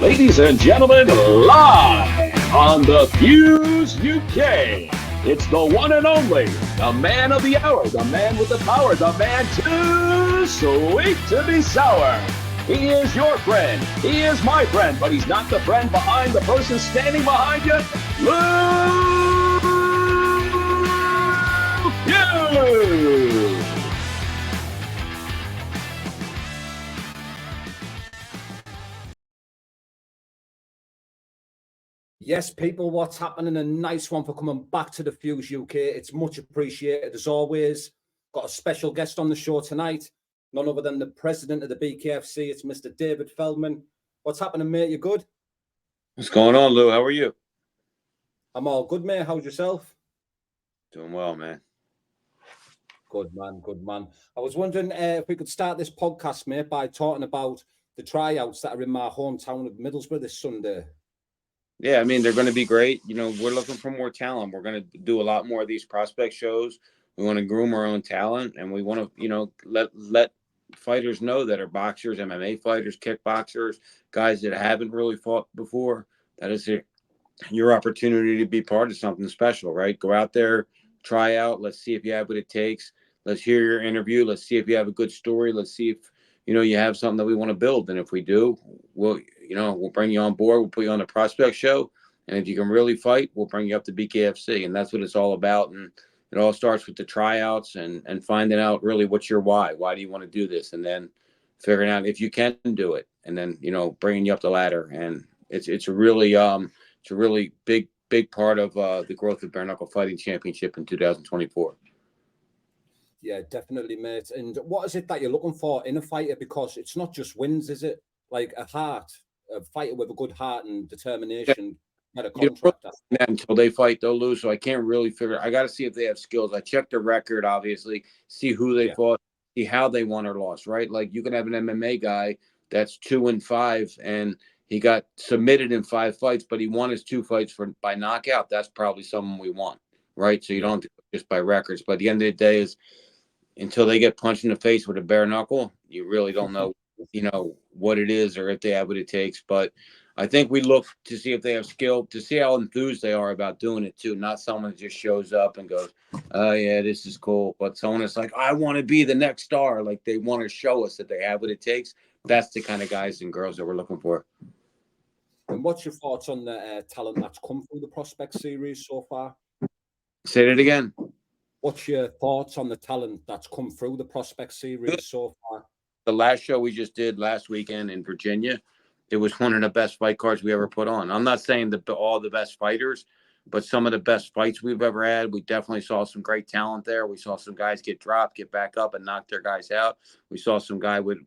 Ladies and gentlemen, live on the Fuse UK, it's the one and only, the man of the hour, the man with the power, the man too sweet to be sour. He is your friend. He is my friend, but he's not the friend behind the person standing behind you. Luke Hughes. Yes, people, what's happening? A nice one for coming back to the Fuse UK. It's much appreciated as always. Got a special guest on the show tonight, none other than the president of the BKFC. It's Mr. David Feldman. What's happening, mate? You good? What's going on, Lou? How are you? I'm all good, mate. How's yourself? Doing well, man. Good, man. Good, man. I was wondering if we could start this podcast, mate, by talking about the tryouts that are in my hometown of Middlesbrough this Sunday. Yeah, I mean, they're going to be great. You know, we're looking for more talent. We're going to do a lot more of these prospect shows. We want to groom our own talent, and we want to, let fighters know that are boxers, MMA fighters, kickboxers, guys that haven't really fought before. That is your opportunity to be part of something special, right? Go out there, try out. Let's see if you have what it takes. Let's hear your interview. Let's see if you have a good story. Let's see if, you have something that we want to build. And if we do, we'll bring you on board. We'll put you on the prospect show. And if you can really fight, we'll bring you up to BKFC. And that's what it's all about. And it all starts with the tryouts and finding out really what's your why. Why do you want to do this? And then figuring out if you can do it. And then, bringing you up the ladder. And it's a really big part of the growth of Bare Knuckle Fighting Championship in 2024. Yeah, definitely, mate. And what is it that you're looking for in a fighter? Because it's not just wins, is it? Like a fighter with a good heart and determination, not a contractor. Until they fight, they'll lose. So I can't really figure. I got to see if they have skills. I checked the record, obviously, see who they fought, see how they won or lost. Right? Like you can have an MMA guy that's 2-5, and he got submitted in 5 fights, but he won his 2 fights by knockout. That's probably someone we want, right? So you don't have to go just by records. But at the end of the day, is until they get punched in the face with a bare knuckle, you really don't know, what it is or if they have what it takes. But I think we look to see if they have skill, to see how enthused they are about doing it too. Not someone that just shows up and goes, "Oh yeah, this is cool," but someone that's like, "I want to be the next star." Like they want to show us that they have what it takes. That's the kind of guys and girls that we're looking for. And what's your thoughts on the talent that's come through the prospect series so far? Say that again. What's your thoughts on the talent that's come through the prospect series so far? The last show we just did last weekend in Virginia, it was one of the best fight cards we ever put on. I'm not saying all the best fighters, but some of the best fights we've ever had. We definitely saw some great talent there. We saw some guys get dropped, get back up, and knock their guys out. We saw some guy with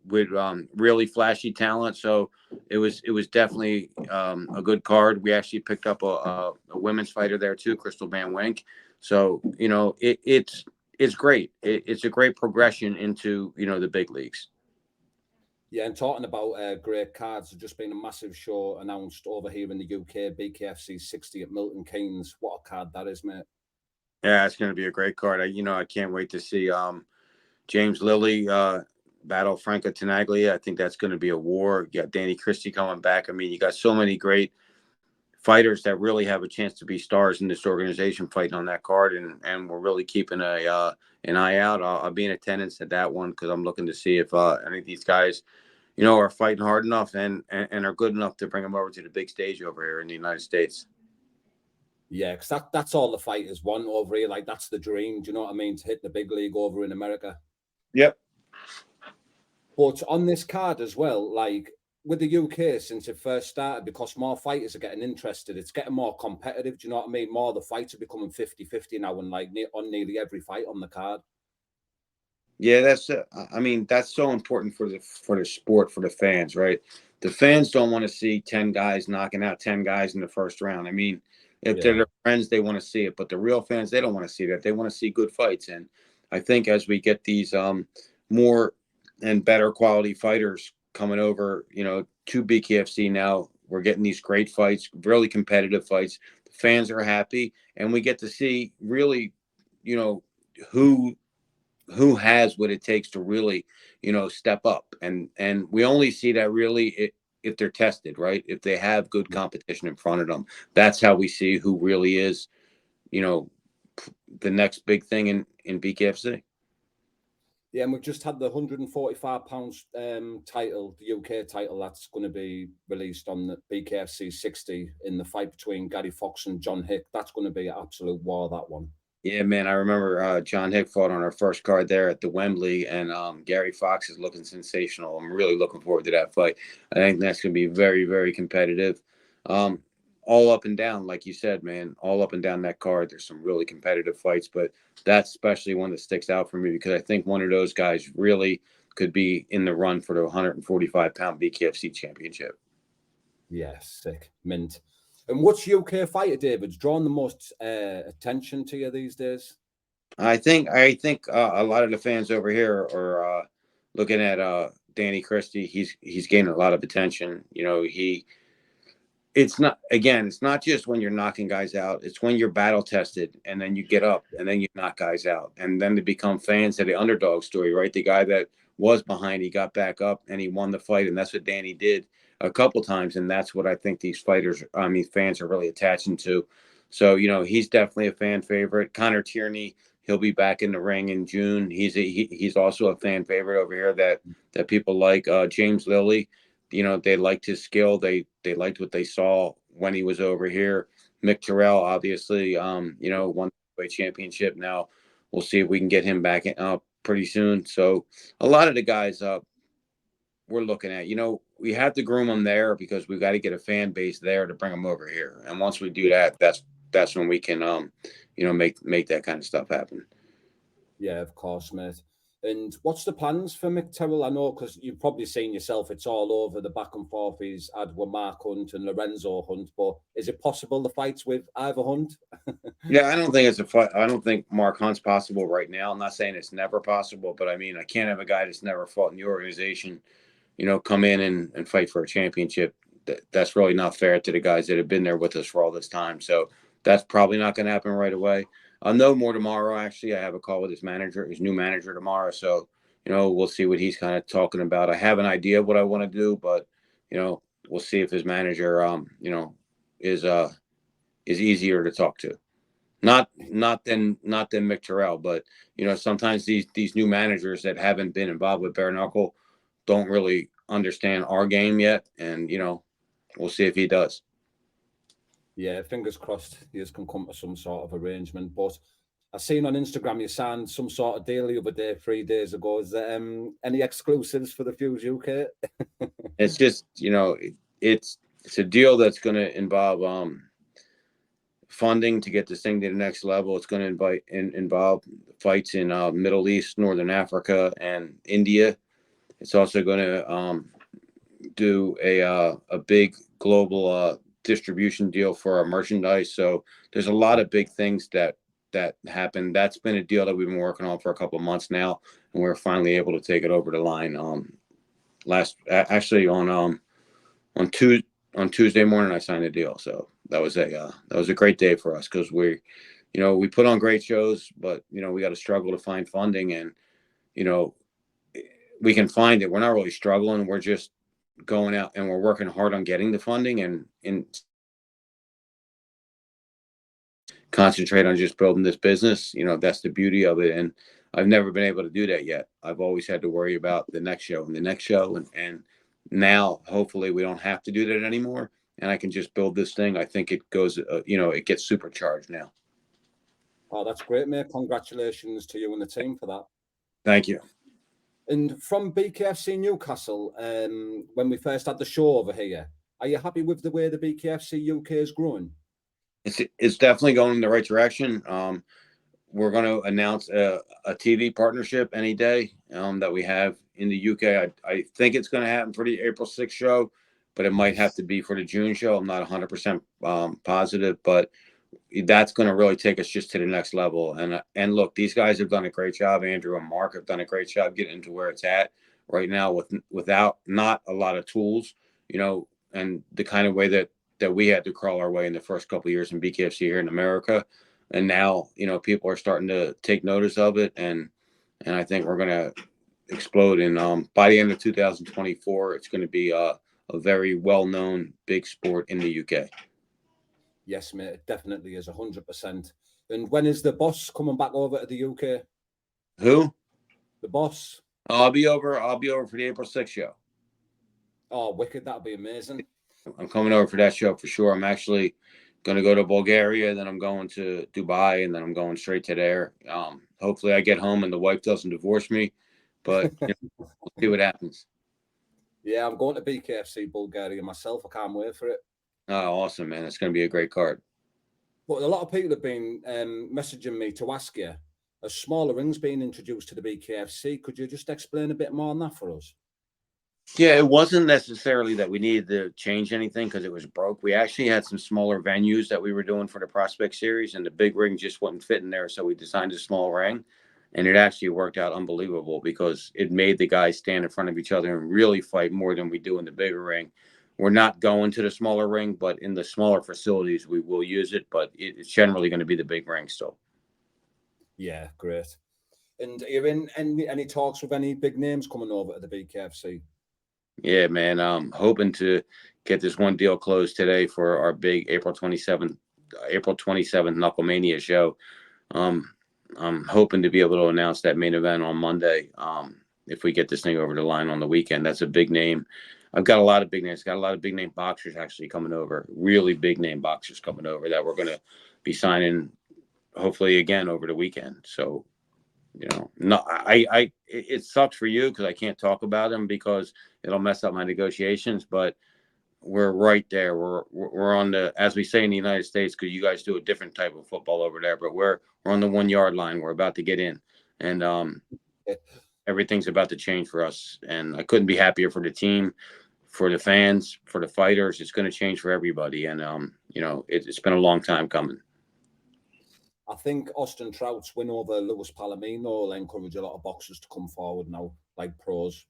really flashy talent. So it was definitely a good card. We actually picked up a women's fighter there too, Crystal Van Wink. So it's great. It's a great progression into the big leagues. Yeah, and talking about great cards, there's just been a massive show announced over here in the UK, BKFC 60 at Milton Keynes. What a card that is, mate. Yeah, it's going to be a great card. I can't wait to see James Lilly battle Franco Tenaglia. I think that's going to be a war. You got Danny Christie coming back. I mean, you got so many great fighters that really have a chance to be stars in this organization fighting on that card, and we're really keeping an eye out. I'll be in attendance at that one because I'm looking to see if any of these guys, are fighting hard enough and are good enough to bring them over to the big stage over here in the United States. Yeah, because that's all the fighters want over here. Like, that's the dream. Do you know what I mean? To hit the big league over in America. Yep. But on this card as well, like with the UK since it first started, because more fighters are getting interested, it's getting more competitive. Do you know what I mean? More of the fights are becoming 50-50 now, and like on nearly every fight on the card. Yeah, that's so important for the sport, for the fans, right? The fans don't want to see 10 guys knocking out 10 guys in the first round. I mean, if they're their friends, they want to see it, but the real fans, they don't want to see that. They want to see good fights. And I think as we get these more and better quality fighters coming over, to BKFC now, we're getting these great fights, really competitive fights. The fans are happy, and we get to see really, who has what it takes to really, step up. And we only see that really they're tested, right? If they have good competition in front of them, that's how we see who really is, you know, the next big thing in BKFC. Yeah, and we've just had the £145 title, the UK title, that's going to be released on the BKFC 60 in the fight between Gary Fox and John Hicks. That's going to be an absolute war, that one. Yeah, man, I remember John Hicks fought on our first card there at the Wembley, and Gary Fox is looking sensational. I'm really looking forward to that fight. I think that's going to be very, very competitive. Um, all up and down, like you said, man, all up and down that card. There's some really competitive fights, but that's especially one that sticks out for me because I think one of those guys really could be in the run for the 145-pound BKFC championship. Yeah, sick. Mint. And what's UK fighter, David's drawing the most attention to you these days? I think a lot of the fans over here are looking at Danny Christie. He's gaining a lot of attention. You know, it's not just when you're knocking guys out. It's when you're battle tested and then you get up and then you knock guys out. And then they become fans of the underdog story, right? The guy that was behind, he got back up and he won the fight. And that's what Danny did a couple times. And that's what I think these fans are really attaching to. So, you know, he's definitely a fan favorite. Connor Tierney, he'll be back in the ring in June. He's also a fan favorite over here that people like. James Lilly, you know, they liked his skill. They liked what they saw when he was over here. Mick Terrell, obviously, you know, won the championship. Now we'll see if we can get him back pretty soon. So a lot of the guys we're looking at, you know, we have to groom them there because we've got to get a fan base there to bring them over here. And once we do that, that's when we can, you know, make that kind of stuff happen. Yeah, of course, mate. And what's the plans for Mick Terrell? I know because you've probably seen yourself, it's all over the back and forth he's had with Mark Hunt and Lorenzo Hunt. But is it possible the fights with Ivor Hunt? Yeah, I don't think it's a fight. I don't think Mark Hunt's possible right now. I'm not saying it's never possible, but I mean, I can't have a guy that's never fought in the organization, you know, come in and fight for a championship. That's really not fair to the guys that have been there with us for all this time. So that's probably not going to happen right away. I'll know more tomorrow. Actually, I have a call with his new manager tomorrow. So, you know, we'll see what he's kind of talking about. I have an idea of what I want to do, but, you know, we'll see if his manager, you know, is easier to talk to. Not than Mick Terrell, but you know, sometimes these new managers that haven't been involved with bare knuckle don't really understand our game yet, and you know, we'll see if he does. Yeah, fingers crossed he can come to some sort of arrangement. But I seen on Instagram you signed some sort of deal the other day, 3 days ago. Is there any exclusives for the Fuse UK? It's just, you know, it's a deal that's going to involve funding to get this thing to the next level. It's going to involve fights in Middle East, Northern Africa, and India. It's also going to do a big global distribution deal for our merchandise. So there's a lot of big things that happened. That's been a deal that we've been working on for a couple of months now, and we're finally able to take it over the line. On Tuesday morning, I signed a deal. So that was a great day for us because we put on great shows, but you know, we got to struggle to find funding, and you know, we can find it. We're not really struggling. We're just going out and we're working hard on getting the funding and concentrate on just building this business. You know, that's the beauty of it. And I've never been able to do that yet. I've always had to worry about the next show and the next show. And now hopefully we don't have to do that anymore. And I can just build this thing. I think it goes, it gets supercharged now. Oh, that's great, mate. Congratulations to you and the team for that. Thank you. And from BKFC Newcastle, when we first had the show over here, are you happy with the way the BKFC UK is growing? It's definitely going in the right direction. We're going to announce a TV partnership any day that we have in the UK. I think it's going to happen for the April 6th show, but it might have to be for the June show. I'm not 100% positive, but that's going to really take us just to the next level. And look, these guys have done a great job. Andrew and Mark have done a great job getting into where it's at right now without not a lot of tools, you know, and the kind of way that we had to crawl our way in the first couple of years in BKFC here in America. And now, you know, people are starting to take notice of it. And I think we're going to explode. And by the end of 2024, it's going to be a a very well-known big sport in the UK. Yes, mate, it definitely is 100%. And when is the boss coming back over to the UK? Who? The boss. Oh, I'll be over. I'll be over for the April 6th show. Oh, wicked! That'd be amazing. I'm coming over for that show for sure. I'm actually going to go to Bulgaria, then I'm going to Dubai, and then I'm going straight to there. Hopefully, I get home and the wife doesn't divorce me, but we'll see what happens. Yeah, I'm going to BKFC Bulgaria myself. I can't wait for it. Oh, awesome, man! It's going to be a great card. But a lot of people have been messaging me to ask you, a smaller ring's being introduced to the BKFC. Could you just explain a bit more on that for us? Yeah, it wasn't necessarily that we needed to change anything because it was broke. We actually had some smaller venues that we were doing for the Prospect Series, and the big ring just wouldn't fit in there. So we designed a small ring, and it actually worked out unbelievable because it made the guys stand in front of each other and really fight more than we do in the bigger ring. We're not going to the smaller ring, but in the smaller facilities, we will use it, but it's generally going to be the big ring still. Yeah, great. And are you in any talks with any big names coming over to the BKFC? Yeah, man. I'm hoping to get this one deal closed today for our big April 27th Knucklemania show. I'm hoping to be able to announce that main event on Monday. If we get this thing over the line on the weekend, that's a big name. I've got a lot of big names. Got a lot of big name boxers actually coming over. Really big name boxers coming over that we're going to be signing, hopefully again over the weekend. So, no, it sucks for you because I can't talk about them because it'll mess up my negotiations. But we're right there. We're on the, as we say in the United States, because you guys do a different type of football over there, but we're on the 1 yard line. We're about to get in, and everything's about to change for us. And I couldn't be happier for the team, for the fans, for the fighters. It's going to change for everybody, and it's been a long time coming. I think Austin Trout's win over Lewis Palomino will encourage a lot of boxers to come forward now, like pros.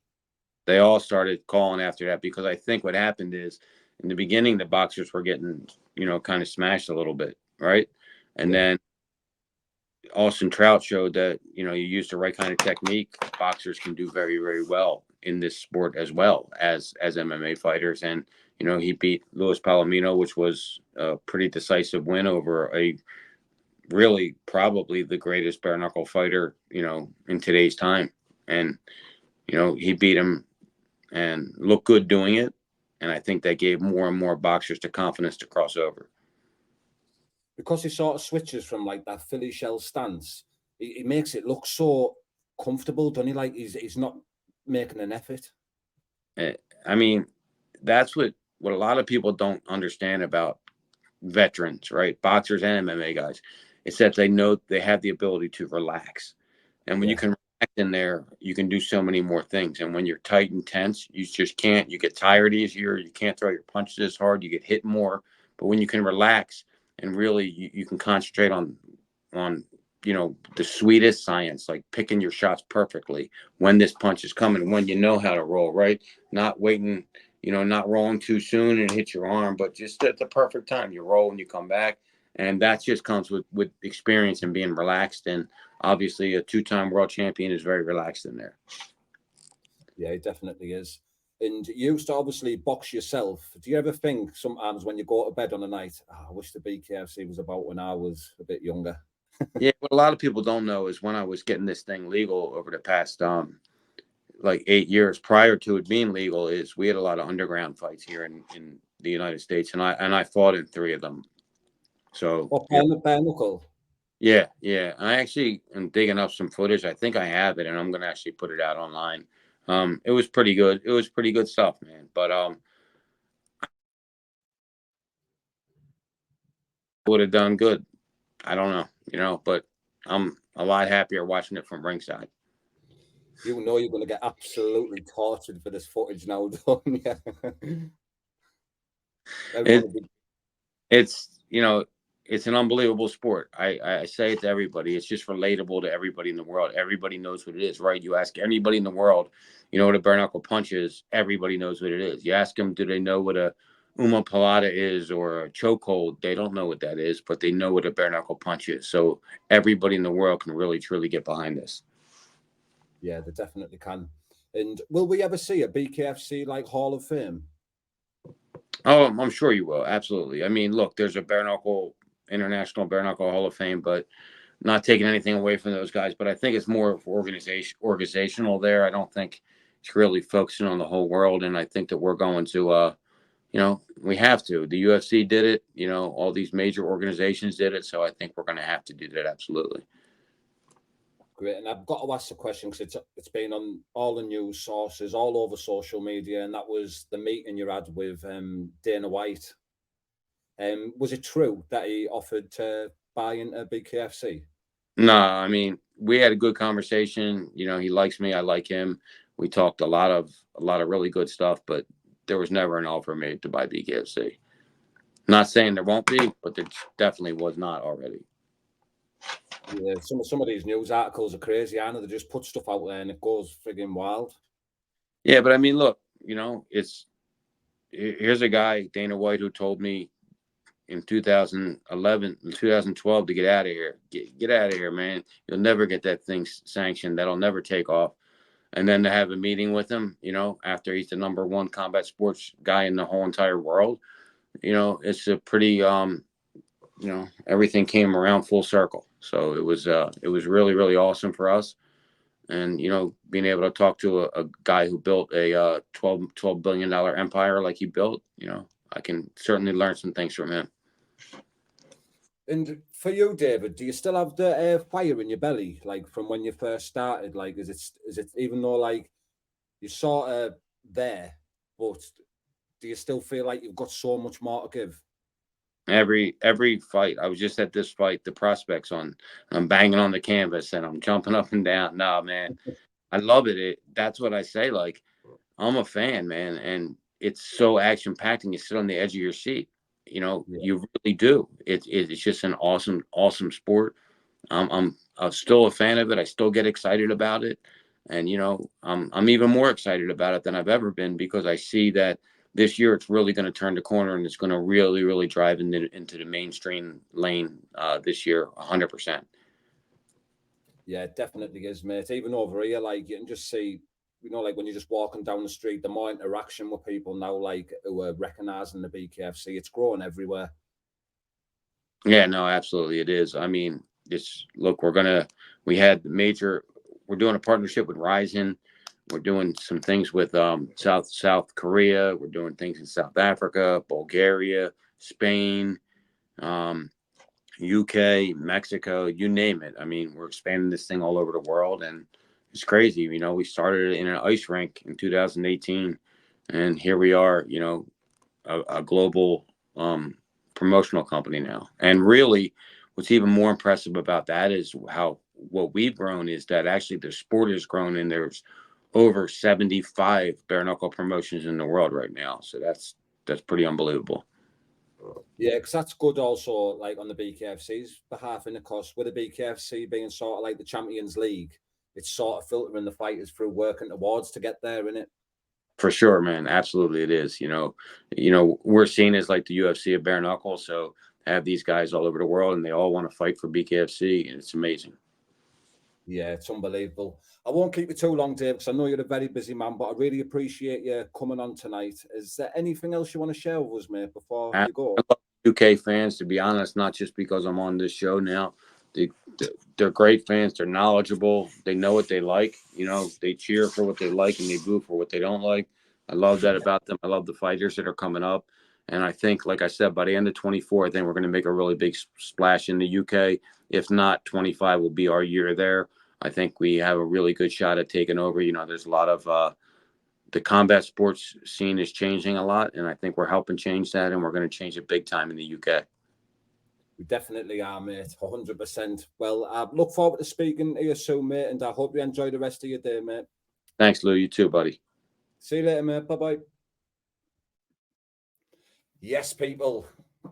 They all started calling after that because I think what happened is in the beginning, the boxers were getting, kind of smashed a little bit. Right. And then Austin Trout showed that, you use the right kind of technique. Boxers can do very, very well in this sport as well as MMA fighters. And, he beat Lewis Palomino, which was a pretty decisive win over a really probably the greatest bare knuckle fighter, in today's time. And, he beat him and looked good doing it. And I think that gave more and more boxers the confidence to cross over. Because he sort of switches from like that Philly shell stance, he makes it look so comfortable, doesn't he? Like he's not making an effort. I mean, that's what a lot of people don't understand about veterans, right? Boxers and MMA guys. It's that they know they have the ability to relax. And when you can relax in there, you can do so many more things. And when you're tight and tense, you just can't. You get tired easier. You can't throw your punches as hard. You get hit more. But when you can relax and really you can concentrate on the sweetest science, like picking your shots perfectly when this punch is coming, when you know how to roll, right? Not waiting, not rolling too soon and hit your arm, but just at the perfect time. You roll and you come back. And that just comes with experience and being relaxed. And obviously a two-time world champion is very relaxed in there. Yeah, he definitely is. And you used to obviously box yourself. Do you ever think sometimes when you go to bed on a night, I wish the BKFC was about when I was a bit younger? Yeah, what a lot of people don't know is when I was getting this thing legal over the past like 8 years prior to it being legal, is we had a lot of underground fights here in the United States, and I fought in 3 of them. So bare knuckle. Yeah. I actually am digging up some footage. I think I have it, and I'm gonna actually put it out online. It was pretty good. It was pretty good stuff, man. But I would have done good. I don't know, but I'm a lot happier watching it from ringside. You know you're going to get absolutely tortured for this footage now, don't you? It's an unbelievable sport. I say it to everybody. It's just relatable to everybody in the world. Everybody knows what it is, right? You ask anybody in the world, what a bare knuckle punch is. Everybody knows what it is. You ask them, do they know what a omoplata is or a chokehold? They don't know what that is, but they know what a bare knuckle punch is. So everybody in the world can really, truly get behind this. Yeah, they definitely can. And will we ever see a BKFC like Hall of Fame? Oh, I'm sure you will. Absolutely. I mean, look, there's a International Bare Knuckle Hall of Fame, but not taking anything away from those guys. But I think it's more organizational there. I don't think it's really focusing on the whole world. And I think that we're going to, we have to. The UFC did it. All these major organizations did it. So I think we're going to have to do that. Absolutely. Great, and I've got to ask the question because it's been on all the news sources, all over social media, and that was the meeting you had with Dana White. Was it true that he offered to buy into BKFC? No, I mean, we had a good conversation. He likes me, I like him. We talked a lot of really good stuff, but there was never an offer made to buy BKFC. Not saying there won't be, but there definitely was not already. Yeah, some of these news articles are crazy. I know they just put stuff out there and it goes frigging wild. Yeah, but I mean, look, here's a guy, Dana White, who told me in 2011, 2012 to get out of here. Get out of here, man. You'll never get that thing sanctioned. That'll never take off. And then to have a meeting with him, after he's the number one combat sports guy in the whole entire world, it's a pretty, everything came around full circle. So it was really, really awesome for us. And, being able to talk to a guy who built a $12 billion empire like he built, I can certainly learn some things from him. And for you, David, do you still have the fire in your belly, like from when you first started? Like, is it even though like you're sort of there, but do you still feel like you've got so much more to give? Every fight, I was just at this fight, the prospects on, I'm banging on the canvas and I'm jumping up and down. No, man, I love it. That's what I say. Like, I'm a fan, man, and it's so action packed, and you sit on the edge of your seat. Yeah. You really do. It's just an awesome, awesome sport. I'm still a fan of it. I still get excited about it, and I'm even more excited about it than I've ever been because I see that this year it's really going to turn the corner and it's going to really, really drive into the mainstream lane this year, 100%. Yeah, it definitely is, mate. Even over here, like you can just see, like when you're just walking down the street, the more interaction with people now, like who are recognizing the BKFC, it's growing everywhere. Yeah, no, absolutely, it is. I mean, we had we're doing a partnership with Ryzen. We're doing some things with South Korea. We're doing things in South Africa, Bulgaria, Spain, um, UK, Mexico, you name it. I mean, we're expanding this thing all over the world, and it's crazy. We started in an ice rink in 2018, and here we are. A global promotional company now. And really, what's even more impressive about that is what we've grown is that actually the sport has grown, and there's over 75 bare knuckle promotions in the world right now. So that's pretty unbelievable. Yeah, because that's good also, like on the BKFC's behalf, in the cost with the BKFC being sort of like the Champions League, it's sort of filtering the fighters through working towards to get there, isn't it? For sure, man. Absolutely, it is. We're seen as like the UFC of bare knuckle. So I have these guys all over the world, and they all want to fight for BKFC, and it's amazing. Yeah, it's unbelievable. I won't keep you too long, Dave, because I know you're a very busy man, but I really appreciate you coming on tonight. Is there anything else you want to share with us, mate, before I you go? love UK fans, to be honest, not just because I'm on this show now. They, they're great fans. They're knowledgeable. They know what they like. They cheer for what they like and they boo for what they don't like. I love that about them. I love the fighters that are coming up. And I think, like I said, by the end of 24, I think we're going to make a really big splash in the UK. If not, 25 will be our year there. I think we have a really good shot at taking over. There's a lot of the combat sports scene is changing a lot, and I think we're helping change that, and we're going to change it big time in the UK. We definitely are, mate. 100%. Well, I look forward to speaking to you soon, mate, and I hope you enjoy the rest of your day, mate. Thanks, Lou. You too, buddy. See you later, mate. Bye-bye. Yes, people.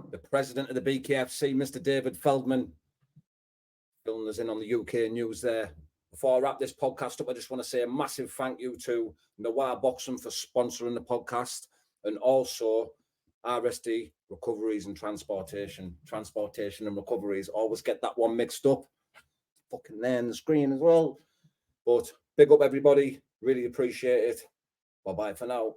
The president of the BKFC, Mr. David Feldman, filling us in on the UK news there. Before I wrap this podcast up, I just want to say a massive thank you to Noir Boxing for sponsoring the podcast, and also RSD Recoveries and Transportation and Recoveries. Always get that one mixed up. Fucking there on the screen as well. But big up everybody. Really appreciate it. Bye-bye for now.